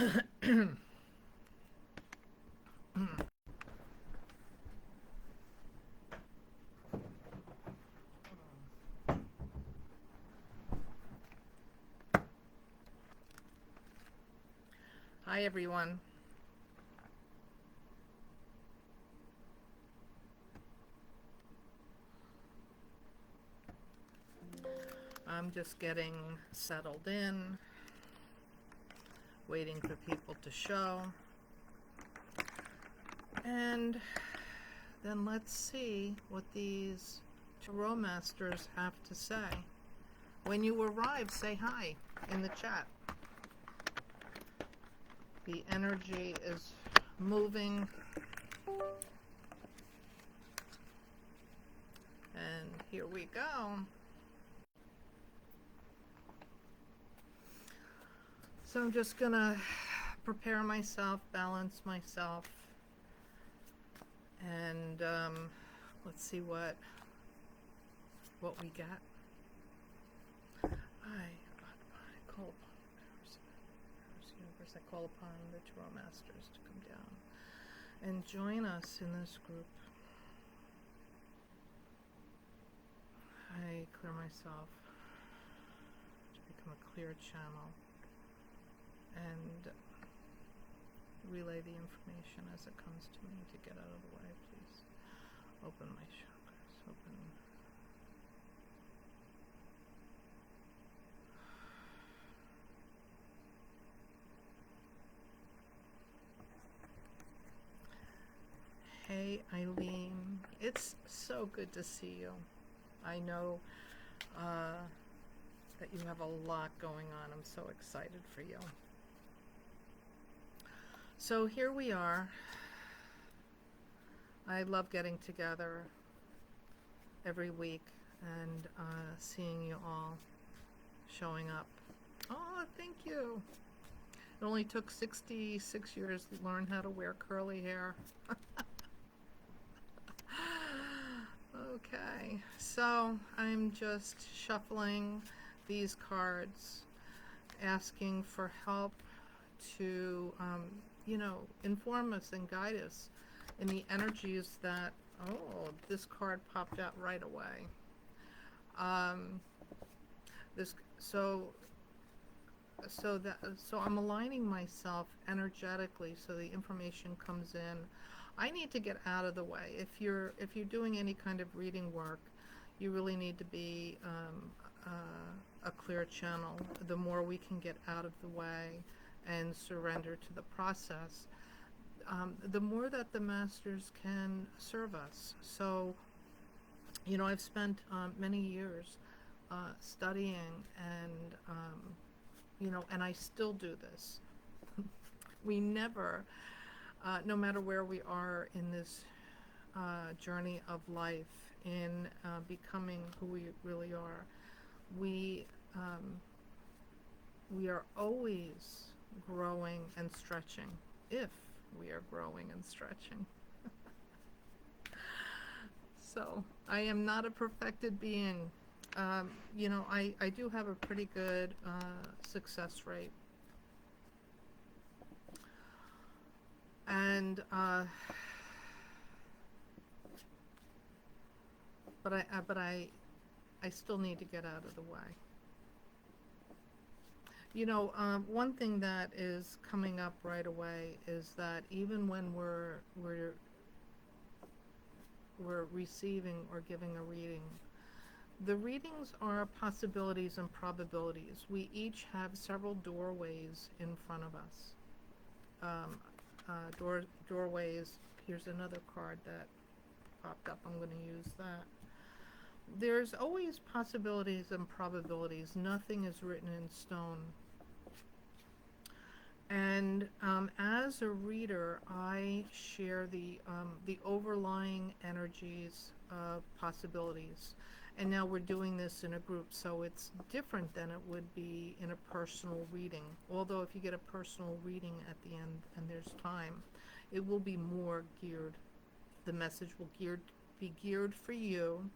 Hi, everyone. I'm just getting settled in, waiting for people to show. And then let's see what these tarot masters have to say. When you arrive, say hi in the chat. The energy is moving. And here we go. So I'm just gonna prepare myself, balance myself, and let's see what we got. I call upon the Tarot Masters to come down and join us in this group. I clear myself to become a clear channel and relay the information as it comes to me. To get out of the way, please. Open my chakras. Open. Hey, Eileen. It's so good to see you. I know that you have a lot going on. I'm so excited for you. So here we are. I love getting together every week and seeing you all showing up. Oh, thank you. It only took 66 years to learn how to wear curly hair. Okay, so I'm just shuffling these cards, asking for help to, inform us and guide us in the energies that, oh, this card popped out right away. So I'm aligning myself energetically so the information comes in. I need to get out of the way. If you're doing any kind of reading work, you really need to be a clear channel. The more we can get out of the way and surrender to the process, the more that the masters can serve us. So, I've spent many years studying and, and I still do this. We never, no matter where we are in this journey of life, in becoming who we really are, we are always growing and stretching, if we are growing and stretching. So I am not a perfected being. I do have a pretty good success rate. And but I still need to get out of the way. One thing that is coming up right away is that even when we're receiving or giving a reading, the readings are possibilities and probabilities. We each have several doorways in front of us. Doorways. Here's another card that popped up. I'm going to use that. There's always possibilities and probabilities. Nothing is written in stone. And as a reader, I share the overlying energies of possibilities. And now we're doing this in a group, so it's different than it would be in a personal reading. Although if you get a personal reading at the end and there's time, it will be more geared. The message will be geared for you.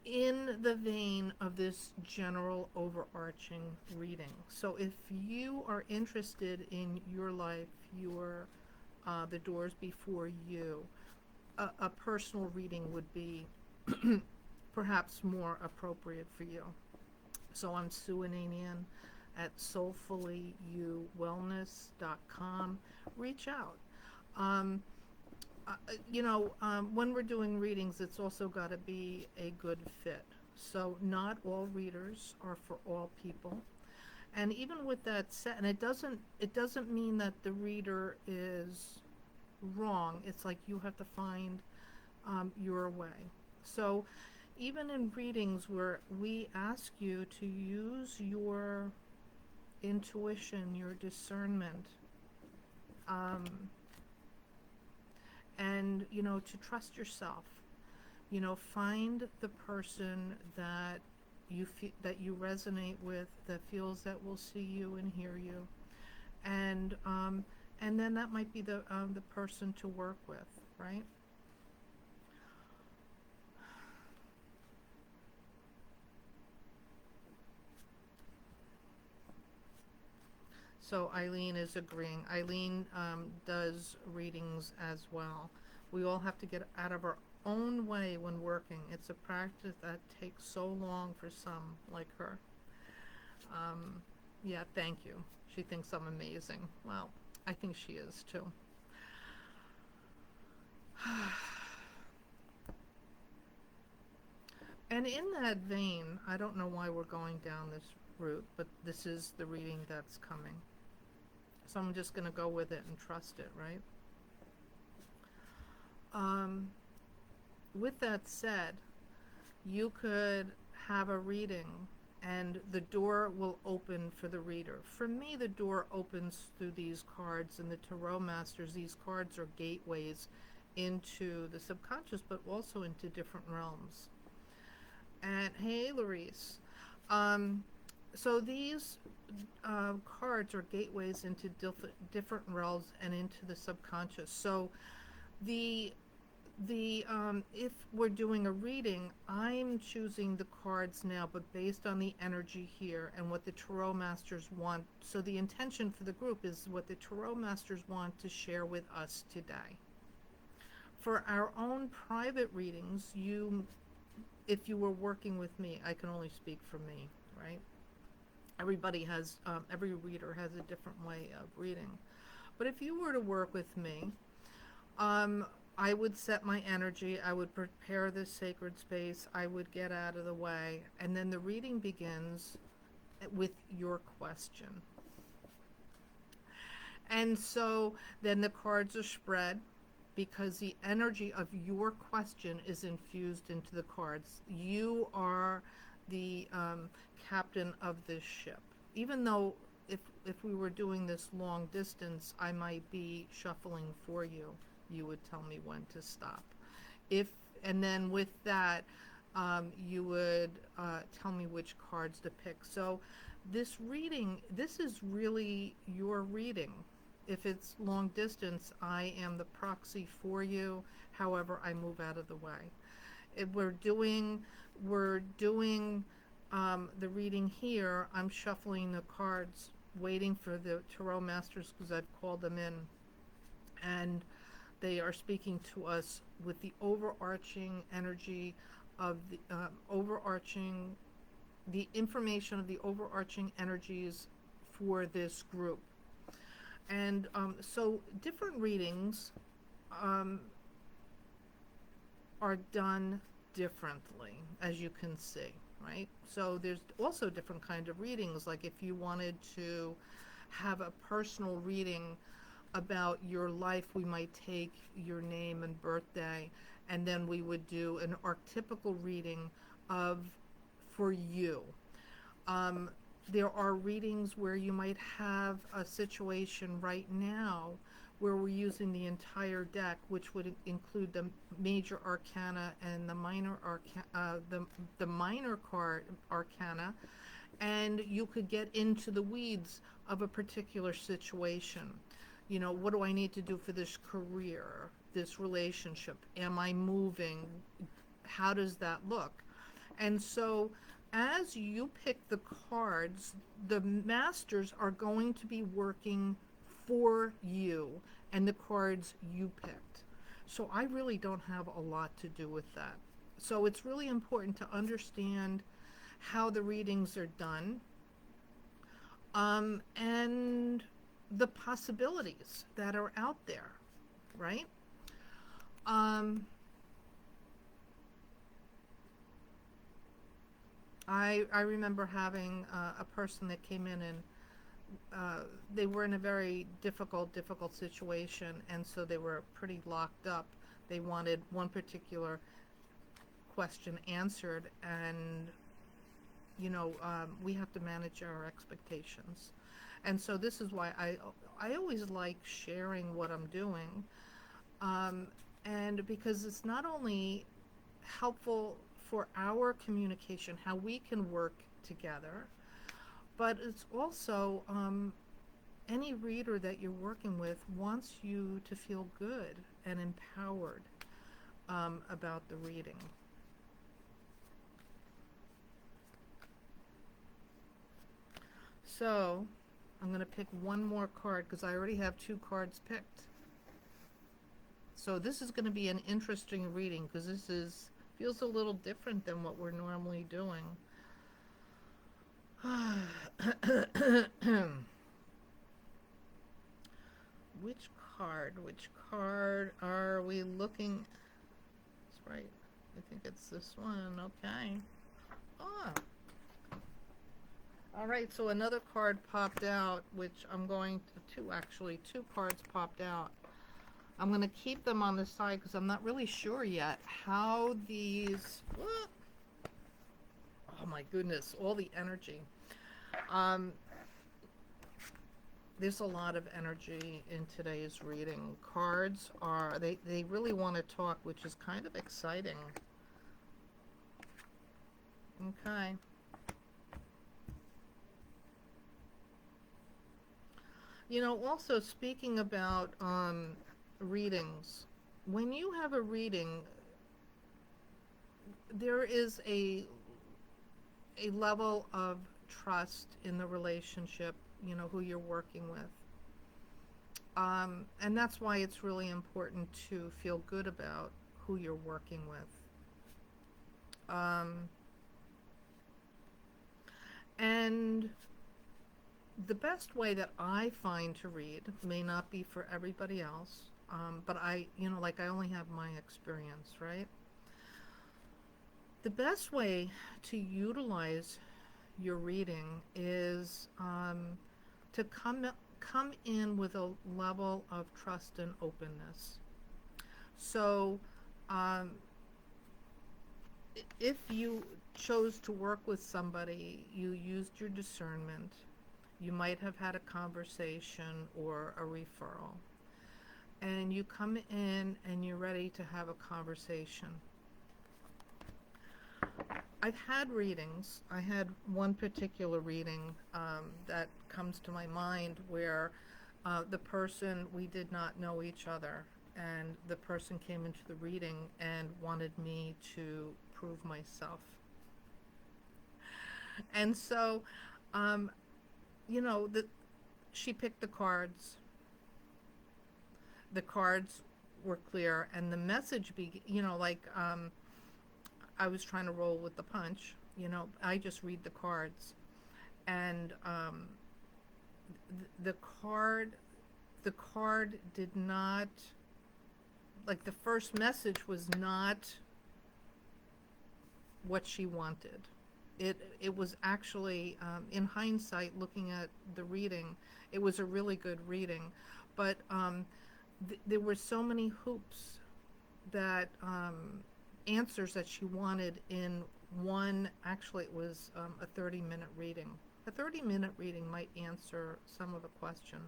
in the vein of this general overarching reading. So if you are interested in your life, your the doors before you, a personal reading would be perhaps more appropriate for you. So I'm Sue Ananian at soulfullyouwellness.com. Reach out. Um, when we're doing readings, it's also got to be a good fit. So not all readers are for all people. And even with that said, and it doesn't mean that the reader is wrong. It's like you have to find your way. So even in readings where we ask you to use your intuition, your discernment, um, and to trust yourself. Find the person that you resonate with, that feels that will see you and hear you, and then that might be the person to work with, right? So Eileen is agreeing. Eileen does readings as well. We all have to get out of our own way when working. It's a practice that takes so long for some, like her. Yeah, thank you. She thinks I'm amazing. Well, I think she is too. And in that vein, I don't know why we're going down this route, but this is the reading that's coming. So I'm just going to go with it and trust it, right? With that said, you could have a reading and the door will open for the reader. For me, the door opens through these cards, and the Tarot Masters, these cards are gateways into the subconscious, but also into different realms. And hey, Larice. So these cards are gateways into different realms and into the subconscious. So the if we're doing a reading, I'm choosing the cards now, but based on the energy here and what the Tarot Masters want. So the intention for the group is what the Tarot Masters want to share with us today. For our own private readings, if you were working with me, I can only speak for me, right? Every reader has a different way of reading. But if you were to work with me, I would set my energy, I would prepare this sacred space, I would get out of the way, and then the reading begins with your question. And so then the cards are spread because the energy of your question is infused into the cards. You are the captain of this ship. Even though if we were doing this long distance, I might be shuffling for you. You would tell me when to stop. And then with that, you would tell me which cards to pick. So this is really your reading. If it's long distance, I am the proxy for you. However, I move out of the way. If we're doing the reading here, I'm shuffling the cards, waiting for the Tarot Masters because I've called them in, and they are speaking to us with the overarching energy of the information of the overarching energies for this group. And so different readings are done differently, as you can see, right? So there's also different kind of readings, like if you wanted to have a personal reading about your life, we might take your name and birthday, and then we would do an archetypical reading for you. There are readings where you might have a situation right now where we're using the entire deck, which would include the major arcana and the minor the minor card arcana, and you could get into the weeds of a particular situation. What do I need to do for this career, this relationship? Am I moving? How does that look? And so as you pick the cards, the masters are going to be working for you and the cards you picked. So I really don't have a lot to do with that. So it's really important to understand how the readings are done, and the possibilities that are out there, right? Um, I remember having a person that came in, and they were in a very difficult situation, and so they were pretty locked up. They wanted one particular question answered, and we have to manage our expectations. And so this is why I always like sharing what I'm doing, um, and because it's not only helpful for our communication, how we can work together, but it's also any reader that you're working with wants you to feel good and empowered about the reading. So I'm going to pick one more card because I already have two cards picked. So this is going to be an interesting reading because feels a little different than what we're normally doing. Which card are we looking? That's right. I think it's this one. Okay. Ah. All right, so another card popped out, which I'm going to, two cards popped out. I'm going to keep them on the side because I'm not really sure yet how these, oh my goodness, all the energy. There's a lot of energy in today's reading. Cards they really want to talk, which is kind of exciting. Okay. Also speaking about readings, when you have a reading, there is a level of trust in the relationship, who you're working with. And that's why it's really important to feel good about who you're working with. And the best way that I find to read may not be for everybody else, but I only have my experience, right? The best way to utilize your reading is to come in with a level of trust and openness. So, if you chose to work with somebody, you used your discernment. You might have had a conversation or a referral, and you come in and you're ready to have a conversation. I've had readings. I had one particular reading that comes to my mind where the person, we did not know each other, and the person came into the reading and wanted me to prove myself. And so, she picked the cards. The cards were clear, and the message, I was trying to roll with the punch. I just read the cards, and the card did not, like, the first message was not what she wanted. It was actually, in hindsight, looking at the reading, it was a really good reading, but there were so many hoops that answers that she wanted in one. Actually, it was a 30-minute reading. A 30-minute reading might answer some of the question,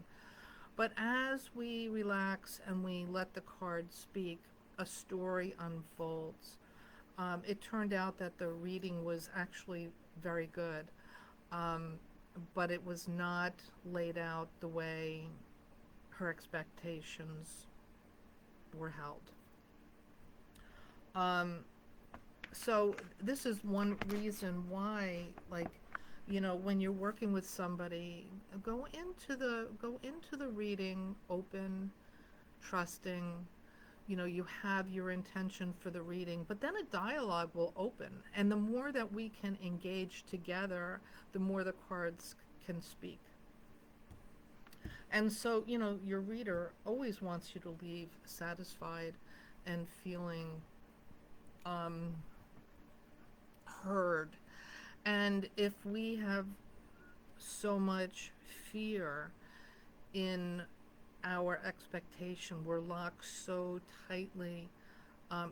but as we relax and we let the cards speak, a story unfolds. It turned out that the reading was actually very good, but it was not laid out the way her expectations were held. So this is one reason why, like, when you're working with somebody, go into the reading open, trusting. You have your intention for the reading, but then a dialogue will open, and the more that we can engage together, the more the cards can speak. And so, your reader always wants you to leave satisfied and feeling um, heard. And if we have so much fear in our expectation, we're locked so tightly,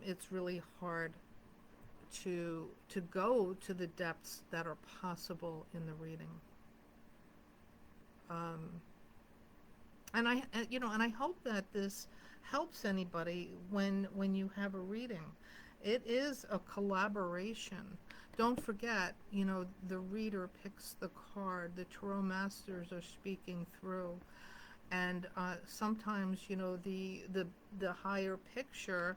it's really hard to go to the depths that are possible in the reading. Um, and I hope that this helps anybody when you have a reading. It is a collaboration. Don't forget, the reader picks the card, the tarot masters are speaking through, and sometimes, the higher picture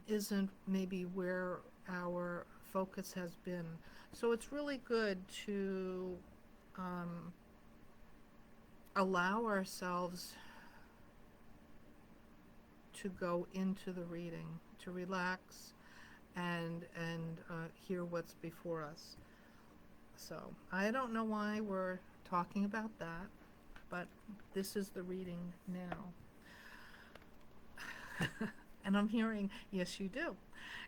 isn't maybe where our focus has been. So it's really good to um, allow ourselves to go into the reading, to relax and hear what's before us. So I don't know why we're talking about that, but this is the reading now. And I'm hearing, yes, you do.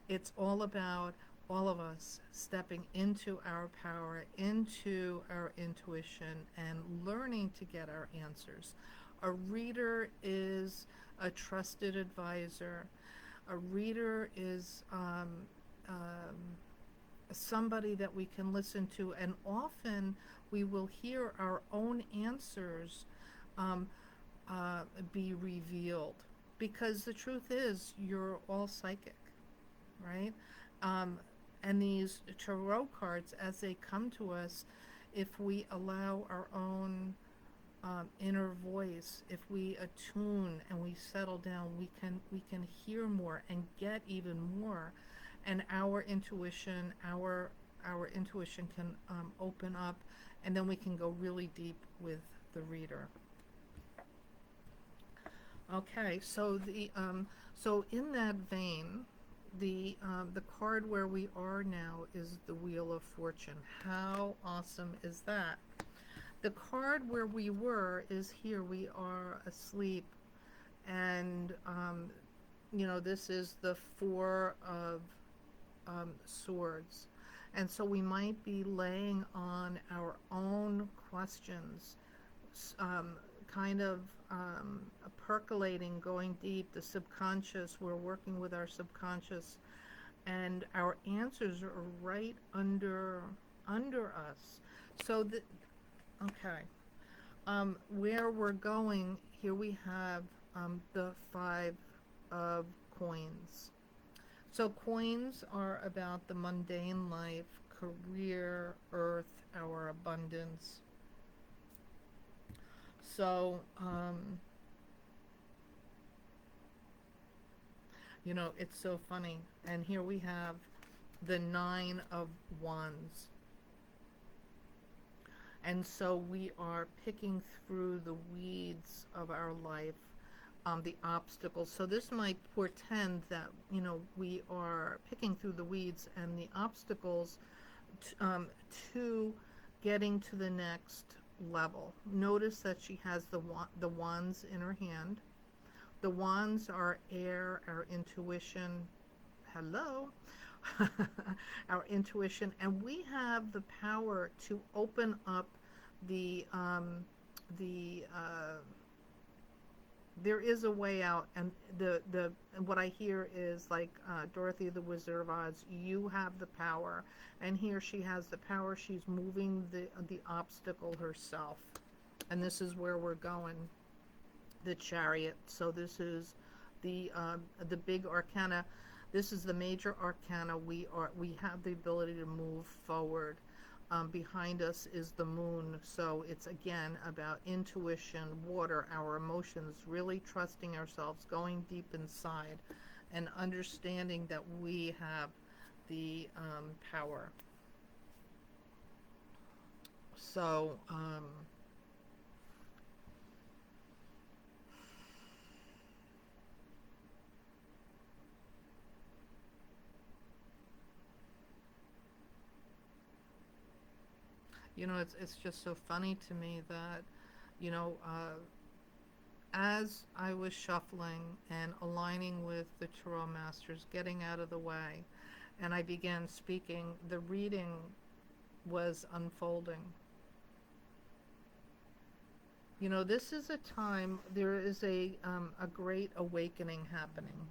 It's all about all of us stepping into our power, into our intuition, and learning to get our answers. A reader is a trusted advisor. A reader is somebody that we can listen to, and often we will hear our own answers um, be revealed. Because the truth is, you're all psychic, right? Um, and these tarot cards, as they come to us, if we allow our own inner voice, if we attune and we settle down, we can hear more and get even more, and our intuition can open up, and then we can go really deep with the reader. Okay, so in that vein, the card where we are now is the Wheel of Fortune. How awesome is that? The card where we were is here. We are asleep, and this is the Four of Swords, and so we might be laying on our own questions, um, kind of percolating, going deep, the subconscious. We're working with our subconscious, and our answers are right under us. So okay, where we're going here, we have the Five of Coins. So coins are about the mundane life, career, earth, our abundance. So, it's so funny. And here we have the Nine of Wands. And so we are picking through the weeds of our life, the obstacles. So this might portend that, we are picking through the weeds and the obstacles to getting to the next level. Notice that she has the wands in her hand. The wands are air, our intuition. Hello. Our intuition, and we have the power to open up the there is a way out, and the what I hear is like Dorothy the Wizard of Oz. You have the power, and here she has the power. She's moving the obstacle herself, and this is where we're going. The Chariot. So this is the big arcana. This is the major arcana. We have the ability to move forward. Behind us is the moon, so it's again about intuition, water, our emotions, really trusting ourselves, going deep inside, and understanding that we have the power. So, it's just so funny to me that, you know, as I was shuffling and aligning with the Tarot Masters, getting out of the way, and I began speaking, the reading was unfolding. This is a time, there is a great awakening happening.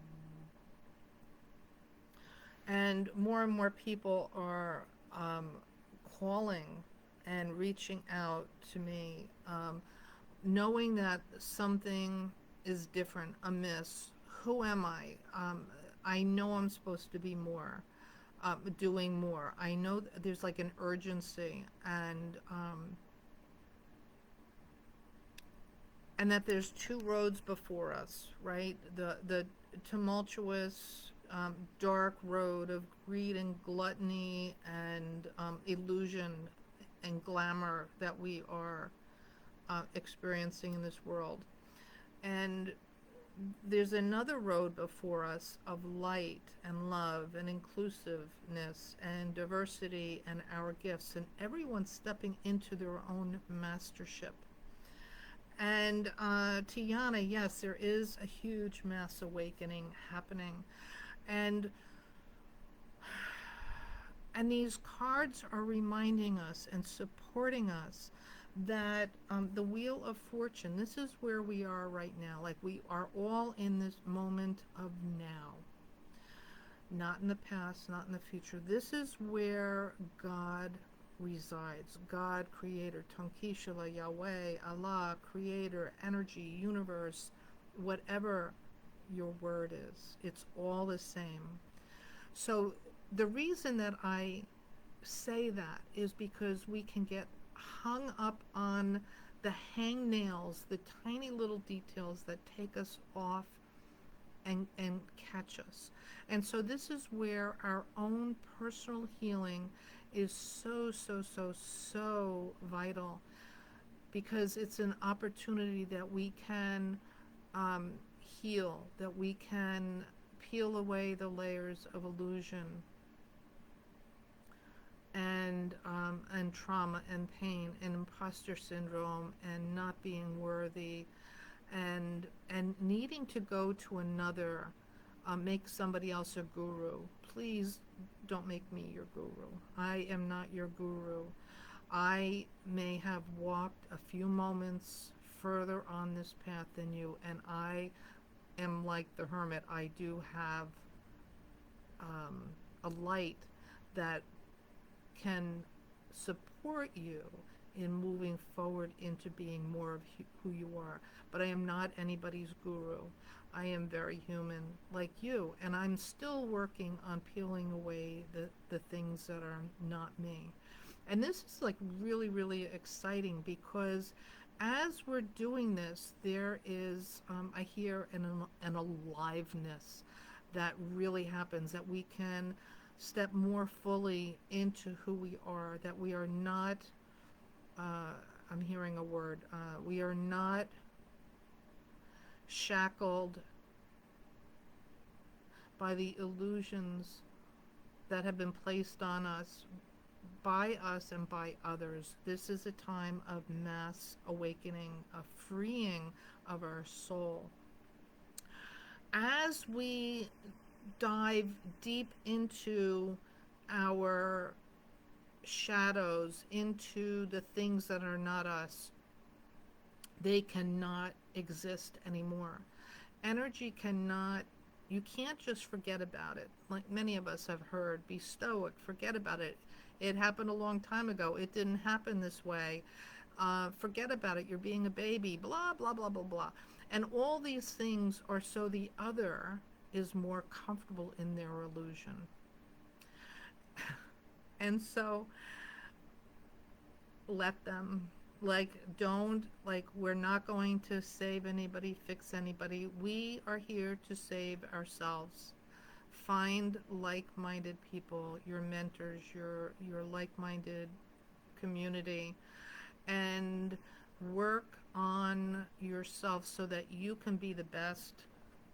And more people are calling and reaching out to me, knowing that something is different, amiss. Who am I? I know I'm supposed to be more, doing more. I know there's like an urgency, and that there's two roads before us, right? The tumultuous, dark road of greed and gluttony and illusion and glamour that we are experiencing in this world. And there's another road before us of light and love and inclusiveness and diversity and our gifts, and everyone stepping into their own mastership. And Tiana, yes, there is a huge mass awakening happening. And and these cards are reminding us and supporting us that the wheel of fortune, this is where we are right now. Like, we are all in this moment of now. Not in the past, not in the future. This is where God resides. God, creator, Tankishala, Yahweh, Allah, creator, energy, universe, whatever your word is. It's all the same. So the reason that I say that is because we can get hung up on the hangnails, the tiny little details that take us off and catch us. And so this is where our own personal healing is so, so, so, so vital, because it's an opportunity that we can heal, that we can peel away the layers of illusion and trauma and pain and imposter syndrome and not being worthy and needing to go to another, make somebody else a guru. Please don't make me your guru. I am not your guru. I may have walked a few moments further on this path than you, and I am like the hermit. I do have a light that can support you in moving forward into being more of who you are. But I am not anybody's guru. I am very human like you, and I'm still working on peeling away the things that are not me. And this is like really, really exciting, because as we're doing this, there is, I hear an aliveness that really happens, that we can step more fully into who we are, that we are not, I'm hearing a word, we are not shackled by the illusions that have been placed on us by us and by others. This is a time of mass awakening, a freeing of our soul. As we dive deep into our shadows, into the things that are not us, they cannot exist anymore. Energy cannot, you can't just forget about it. Like many of us have heard, be stoic, forget about it. It happened a long time ago. It didn't happen this way. Forget about it. You're being a baby, blah, blah, blah, blah, blah. And all these things are so the other is more comfortable in their illusion. And so let them. Like, don't, like, we're not going to save anybody, fix anybody. We are here to save ourselves. Find like-minded people, your mentors, your like-minded community, and work on yourself so that you can be the best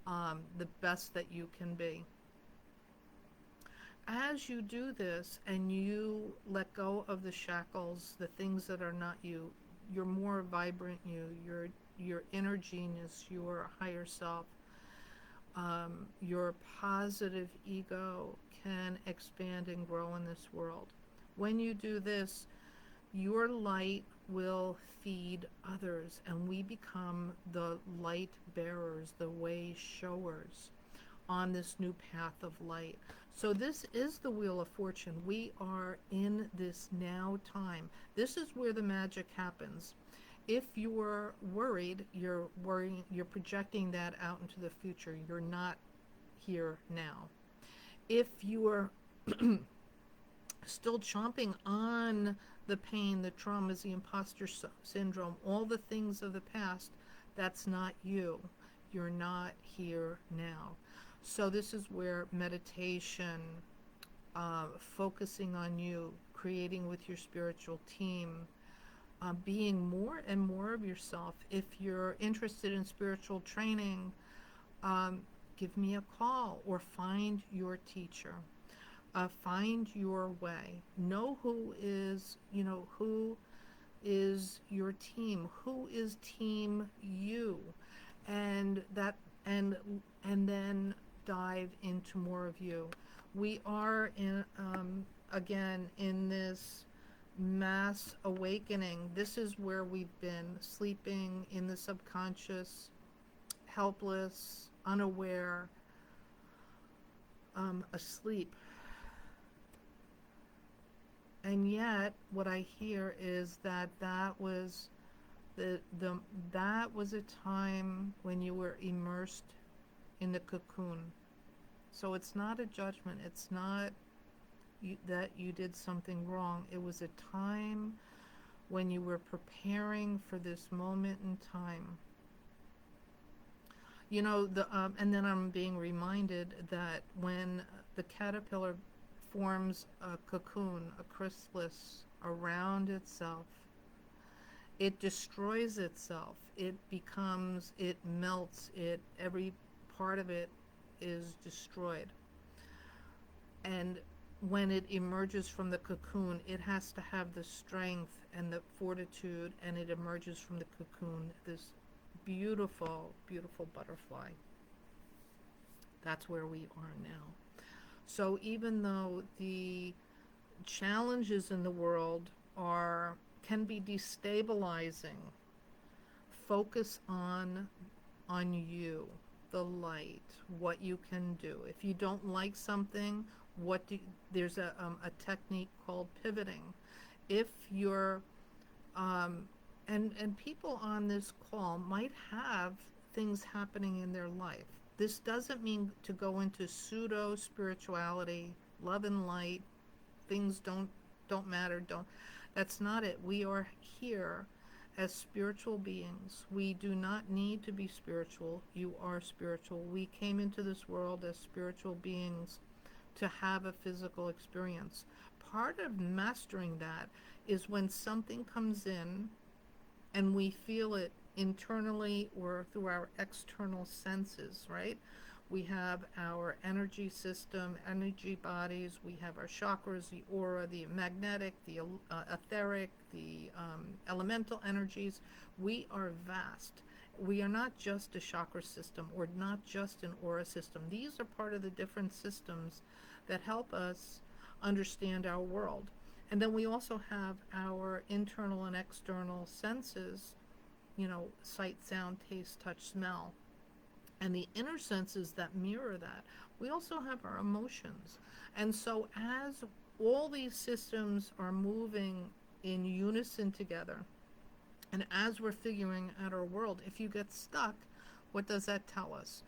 that you can be. As you do this and you let go of the shackles, the things that are not you, your more vibrant you, your inner genius, your higher self, your positive ego can expand and grow in this world. When you do this, your light will feed others, and we become the light bearers, the way showers on this new path of light. So this is the Wheel of Fortune. We are in this now time. This is where the magic happens. If you're worried, you're projecting that out into the future. You're not here now. If you're still chomping on the pain, the traumas, the imposter syndrome, all the things of the past, that's not you. You're not here now. So this is where meditation, focusing on you, creating with your spiritual team, being more and more of yourself. If you're interested in spiritual training, give me a call or find your teacher. Find your way. Know who is your team. Who is team you, and that and then dive into more of you. We are again in this mass awakening. This is where we've been sleeping in the subconscious, helpless, unaware, asleep. And yet, what I hear is that was that was a time when you were immersed in the cocoon. So it's not a judgment. It's not that you did something wrong. It was a time when you were preparing for this moment in time. And then I'm being reminded that when the caterpillar forms a cocoon, a chrysalis around itself, it destroys itself. It melts, every part of it is destroyed. And when it emerges from the cocoon, it has to have the strength and the fortitude, and it emerges from the cocoon, this beautiful, beautiful butterfly. That's where we are now. So even though the challenges in the world can be destabilizing, focus on you, the light, what you can do. If you don't like something, there's a technique called pivoting. If you're and people on this call might have things happening in their life. This doesn't mean to go into pseudo spirituality, love and light, things don't matter, that's not it. We are here as spiritual beings. We do not need to be spiritual. You are spiritual. We came into this world as spiritual beings to have a physical experience. Part of mastering that is when something comes in and we feel it internally or through our external senses, right? We have our energy system, energy bodies, we have our chakras, the aura, the magnetic, the etheric, the elemental energies. We are vast. We are not just a chakra system or not just an aura system. These are part of the different systems that help us understand our world. And then we also have our internal and external senses, sight, sound, taste, touch, smell. And the inner senses that mirror that. We also have our emotions. And so as all these systems are moving in unison together, and as we're figuring out our world, if you get stuck, what does that tell us?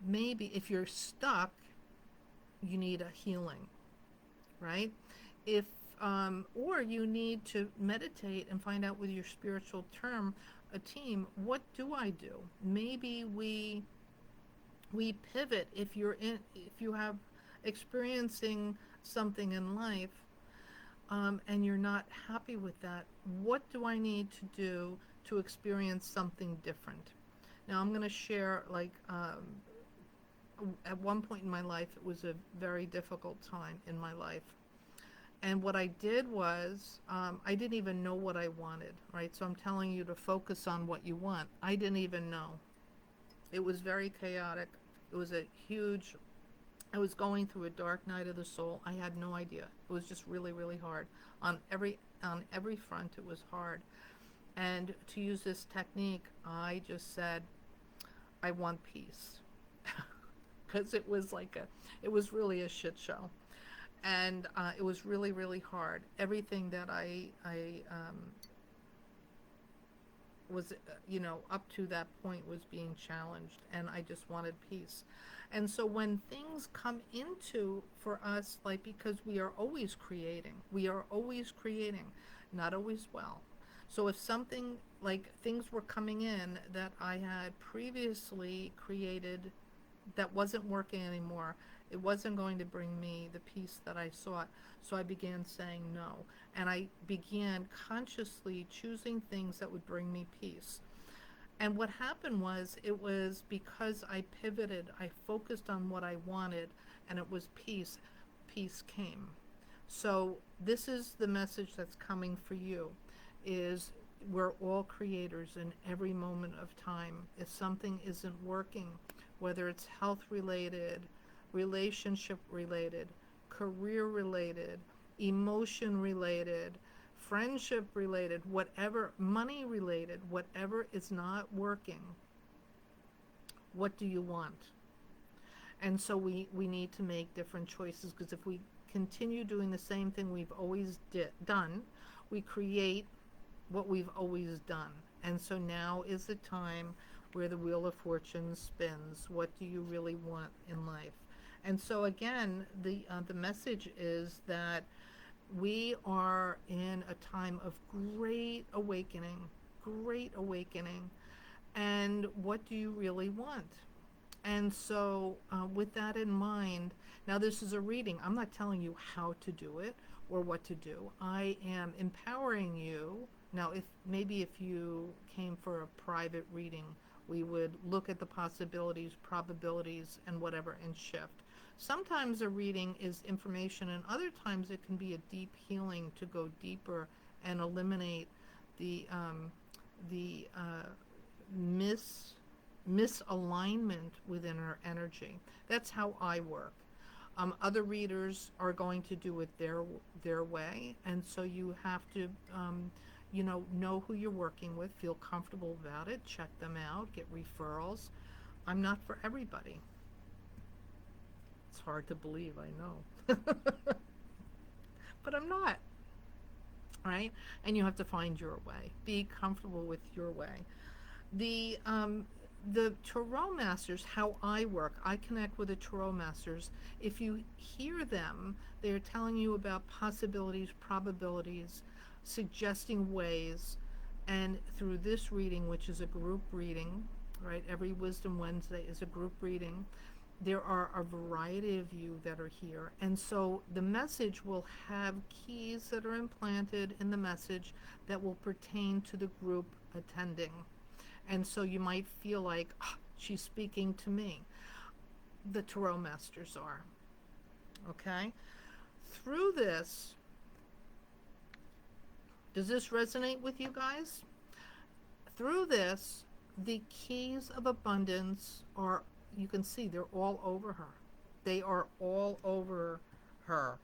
Maybe if you're stuck, you need a healing, right? Or you need to meditate and find out with your spiritual team, what do I do? Maybe we pivot. If you have experiencing something in life, and you're not happy with that, what do I need to do to experience something different? Now, I'm going to share, like, at one point in my life, it was a very difficult time in my life. And what I did was, I didn't even know what I wanted, right? So I'm telling you to focus on what you want. I didn't even know. It was very chaotic. It was a huge, I was going through a dark night of the soul. I had no idea. It was just really, really hard. On every front, it was hard. And to use this technique, I just said, I want peace. Because it was really a shit show. And it was really, really hard. Everything that I was, up to that point was being challenged, and I just wanted peace. And so when things come into for us, like, because we are always creating, not always well. So if something, like, things were coming in that I had previously created that wasn't working anymore, it wasn't going to bring me the peace that I sought. So I began saying no. And I began consciously choosing things that would bring me peace. And what happened was, it was because I pivoted, I focused on what I wanted, and it was peace. Peace came. So this is the message that's coming for you, is we're all creators in every moment of time. If something isn't working, whether it's health related, relationship related, career related, emotion related, friendship related, whatever, money related, whatever is not working, what do you want? And so we need to make different choices, because if we continue doing the same thing we've always done, we create what we've always done. And so now is the time where the Wheel of Fortune spins. What do you really want in life? And so again, the message is that we are in a time of great awakening, great awakening. And what do you really want? And so, with that in mind, now this is a reading. I'm not telling you how to do it or what to do. I am empowering you. Now, if you came for a private reading, we would look at the possibilities, probabilities, and whatever, and shift. Sometimes a reading is information, and other times it can be a deep healing to go deeper and eliminate the misalignment within our energy. That's how I work. Other readers are going to do it their way, and so you have to know who you're working with, feel comfortable about it, check them out, get referrals. I'm not for everybody. It's hard to believe, I know. But I'm not, right? And you have to find your way. Be comfortable with your way. The Tarot Masters, how I work, I connect with the Tarot Masters. If you hear them, they're telling you about possibilities, probabilities, suggesting ways. And through this reading, which is a group reading, right? Every Wisdom Wednesday is a group reading. There are a variety of you that are here. And so the message will have keys that are implanted in the message that will pertain to the group attending. And so you might feel like, oh, she's speaking to me. The Tarot Masters are. Okay? Through this, does this resonate with you guys? Through this, the keys of abundance are, you can see they're all over her. They are all over her.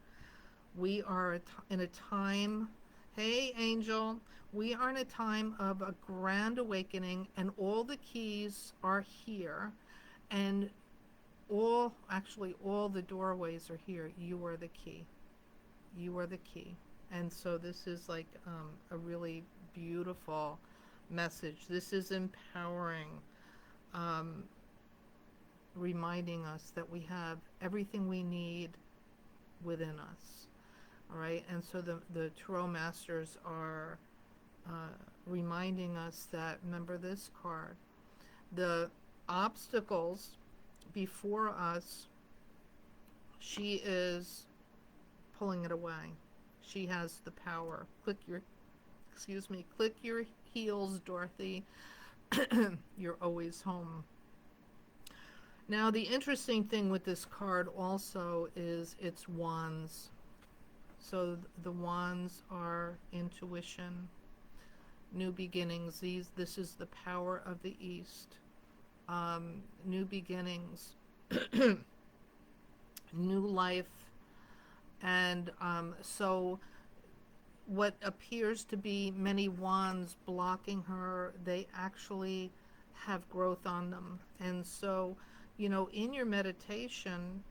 We are in a time, hey Angel, we are in a time of a grand awakening, and all the keys are here, and all the doorways are here. You are the key. You are the key. And so this is like a really beautiful message. This is empowering, reminding us that we have everything we need within us. All right, and so the Tarot Masters are reminding us that, remember this card, the obstacles before us She is pulling it away. She has the power. Click your heels, Dorothy. You're always home. Now, the interesting thing with this card also is it's wands. So the wands are intuition, new beginnings. This is the power of the East. New beginnings, new life, and so what appears to be many wands blocking her, they actually have growth on them. And so, in your meditation,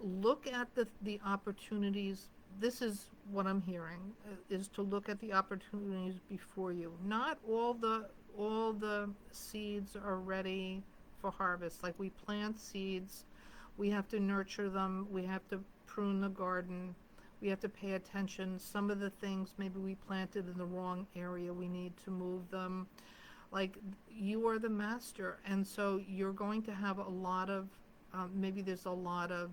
look at the opportunities. This is what I'm hearing, is to look at the opportunities before you. Not all the seeds are ready for harvest. Like, we plant seeds, we have to nurture them, we have to prune the garden, we have to pay attention. Some of the things maybe we planted in the wrong area, we need to move them. Like, you are the master, and so you're going to have a lot of maybe there's a lot of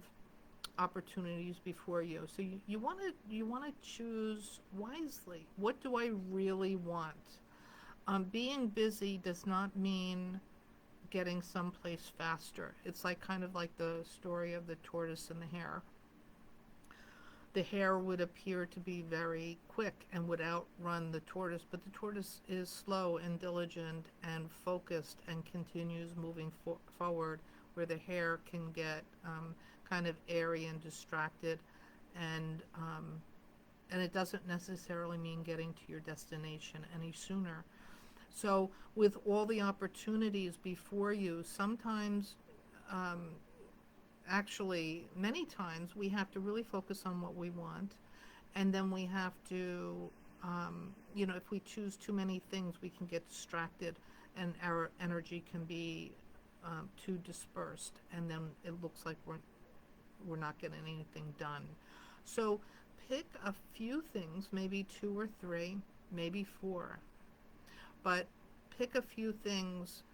opportunities before you. So you want to choose wisely. What do I really want? Being busy does not mean getting someplace faster. It's like, kind of like the story of the tortoise and the hare. The hare would appear to be very quick and would outrun the tortoise, but the tortoise is slow and diligent and focused and continues moving forward, where the hare can get kind of airy and distracted, and and it doesn't necessarily mean getting to your destination any sooner. So, with all the opportunities before you, sometimes, um, actually, many times, we have to really focus on what we want, and then we have to, if we choose too many things, we can get distracted, and our energy can be too dispersed, and then it looks like we're not getting anything done. So pick a few things, maybe two or three, maybe four, but pick a few things,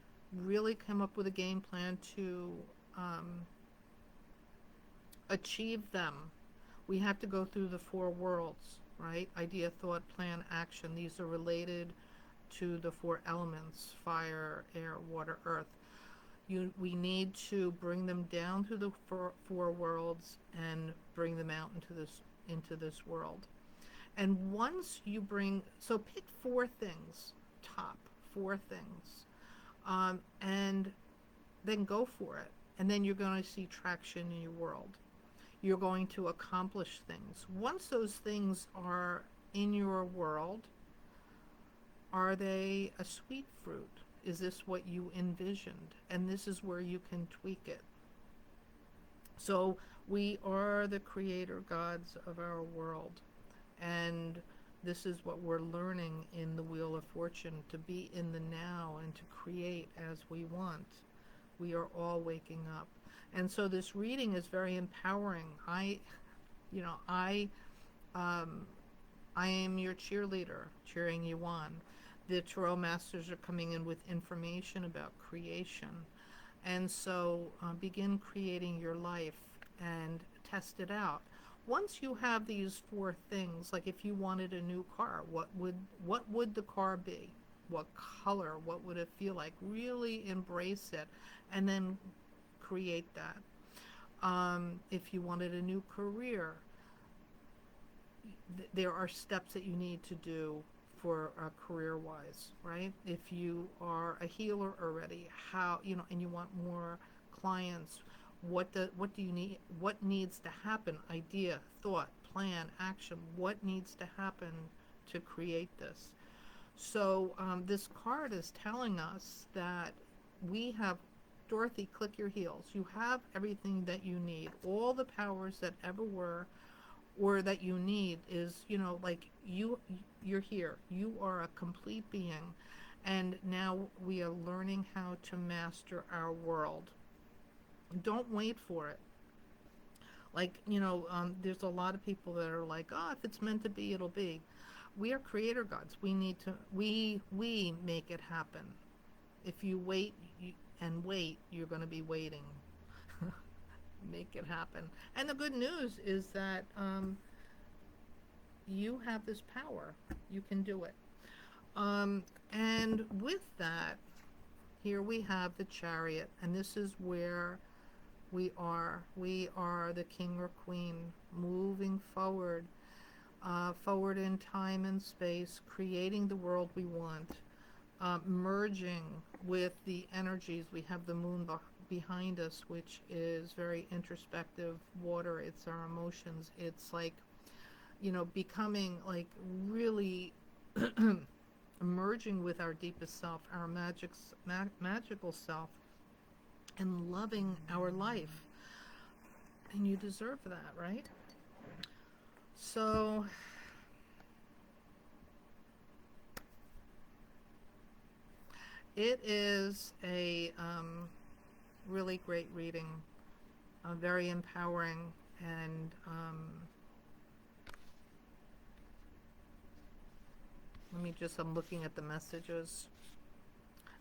really come up with a game plan to achieve them. We have to go through the four worlds, right? Idea, thought, plan, action. These are related to the four elements: fire, air, water, earth. We need to bring them down through the four worlds and bring them out into this world. And once you pick four things, top four things, and then go for it. And then you're going to see traction in your world. You're going to accomplish things. Once those things are in your world, are they a sweet fruit? Is this what you envisioned? And this is where you can tweak it. So we are the creator gods of our world. And this is what we're learning in the Wheel of Fortune, to be in the now and to create as we want. We are all waking up. And so this reading is very empowering. You know, I am your cheerleader, cheering you on. The Tarot Masters are coming in with information about creation. And so begin creating your life and test it out. Once you have these four things, like if you wanted a new car, what would the car be? What color? What would it feel like? Really embrace it, and then create that. If you wanted a new career, there are steps that you need to do for career-wise, right? If you are a healer already, and you want more clients, what do you need? What needs to happen? Idea, thought, plan, action. What needs to happen to create this? So this card is telling us that we have, Dorothy, click your heels. You have everything that you need. All the powers that ever were, or that you need, is, like, you're here. You are a complete being. And now we are learning how to master our world. Don't wait for it. Like, there's a lot of people that are like, oh, if it's meant to be, it'll be. We are creator gods. We make it happen. If you wait and wait, you're going to be waiting. make it happen. And the good news is that you have this power. You can do it. And with that, here we have the Chariot, and this is where we are. We are the king or queen moving forward, forward in time and space, creating the world we want, merging with the energies. We have the moon behind us, which is very introspective water. It's our emotions. It's like, becoming like really merging with our deepest self, our magical self, and loving our life. And you deserve that, right? So it is a really great reading, very empowering, and I'm looking at the messages.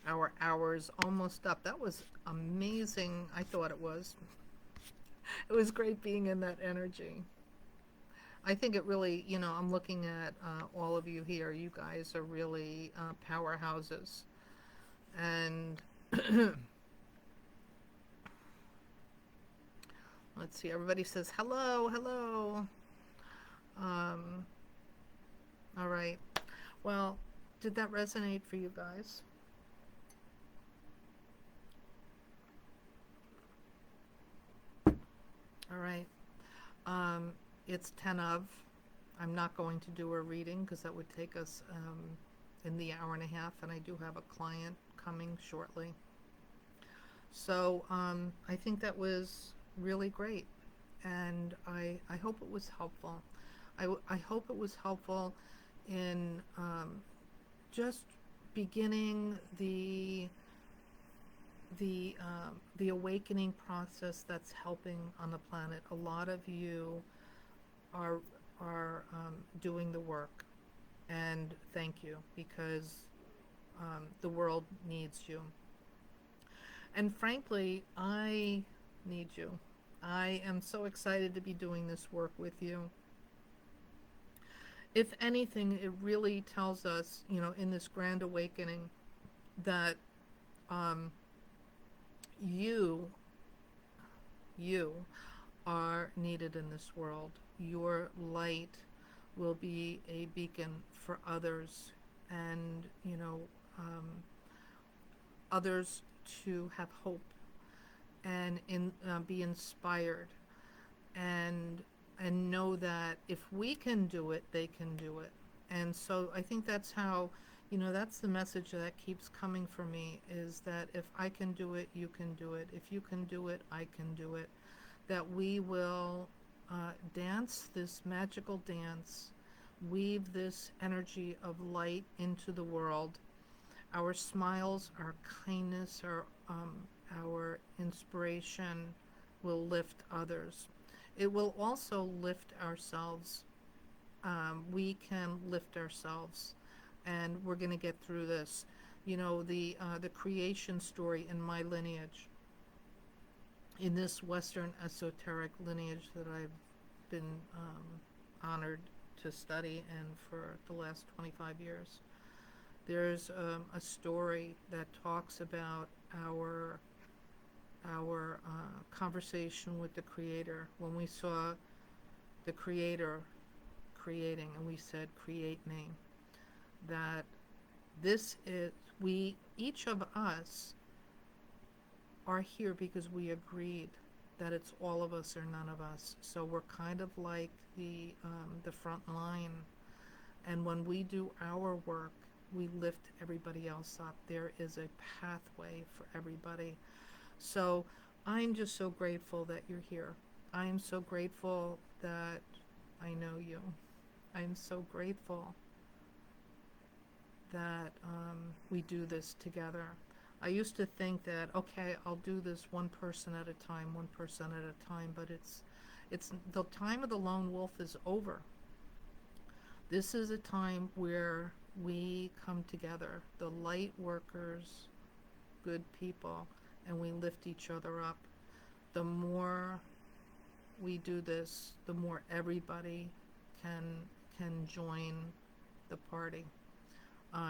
Our hour's almost up. That was amazing. I thought it was. It was great being in that energy. I think it really, I'm looking at all of you here. You guys are really powerhouses. And let's see, everybody says hello, hello. All right. Well, did that resonate for you guys? All right. It's 10 of. I'm not going to do a reading because that would take us in the hour and a half, and I do have a client coming shortly. So I think that was really great, and I hope it was helpful. I hope it was helpful in just beginning the awakening process that's helping on the planet. A lot of you are doing the work, and thank you, because the world needs you. And frankly, I need you. I am so excited to be doing this work with you. If anything, it really tells us, in this grand awakening, that you are needed in this world. Your light will be a beacon for others, and others to have hope and be inspired, and know that if we can do it, they can do it. And so I think that's how, that's the message that keeps coming for me, is that if I can do it, you can do it. If you can do it, I can do it. That we will dance this magical dance, weave this energy of light into the world. Our smiles, our kindness, our inspiration will lift others. It will also lift ourselves. We can lift ourselves, and we're going to get through this. The creation story in my lineage, in this Western esoteric lineage that I've been honored to study and for the last 25 years. There's a story that talks about our conversation with the Creator, when we saw the Creator creating, and we said, "Create me." That each of us are here because we agreed that it's all of us or none of us. So we're kind of like the front line, and when we do our work, we lift everybody else up. There is a pathway for everybody. So I'm just so grateful that you're here. I'm so grateful that I know you. I'm so grateful that we do this together. I used to think that, okay, I'll do this one person at a time, but it's the time of the lone wolf is over. This is a time where we come together, the light workers, good people, and we lift each other up. The more we do this, the more everybody can join the party.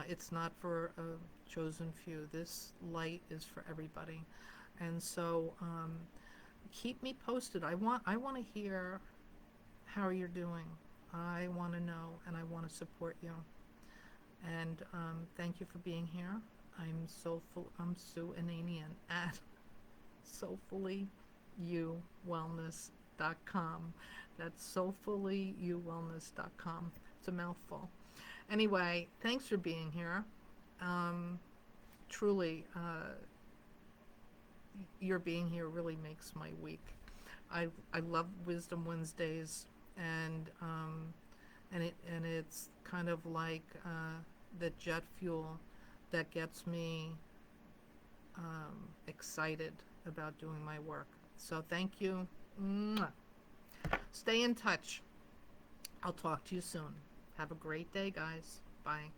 It's not for a chosen few. This light is for everybody, and so keep me posted. I want to hear how you're doing. I want to know, and I want to support you. And thank you for being here. I'm Sue Ananian at soulfullyyouwellness.com. That's soulfullyyouwellness.com. It's a mouthful. Anyway, thanks for being here. Truly, your being here really makes my week. I love Wisdom Wednesdays, and it's kind of like the jet fuel that gets me excited about doing my work. So thank you. Mwah. Stay in touch. I'll talk to you soon. Have a great day, guys. Bye.